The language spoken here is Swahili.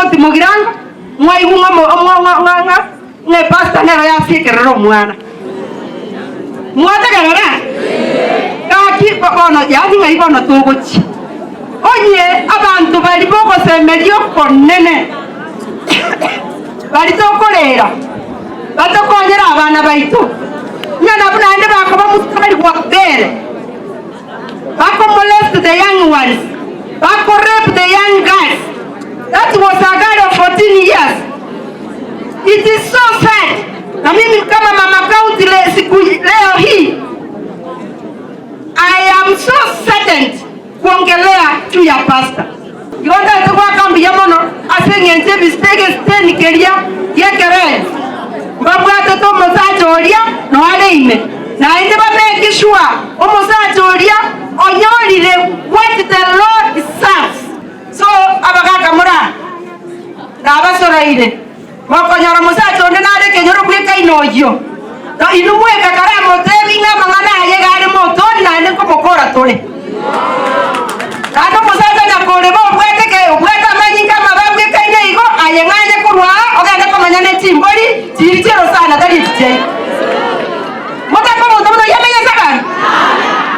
Timothy Mugirango mwaigunga ne pasta nero ya sikerero mwana mwata garara kaki bono yathi ngai bono tuguchi onye abantu bali boko semerio konene bali tokolera batokonyera abana baitu nyana bunande bakoba mustari kwa bere bako molest the young ones bako rape the young guys. That was a girl of 14 years. It is so sad. Na mimi kama mama county leo hii I am so saddened kuongelea juu ya pastor. Yonda kwa kambi ya mono asengenje mistake stand keria yekere. Babu atato mosajoria no aleime. Na inde ba make sure o mosajoria onyorire what the Lord serves. So abagaka mura na abasoraire bakonyora musacho ndinare kenyoro kwika inoyo na inumwe kakara motebi na mangana yegare moto na ndiko mokora tole Kado musacho na kole bo kwete ke kweta manyinga mababwe kaine igo ayenganye kurwa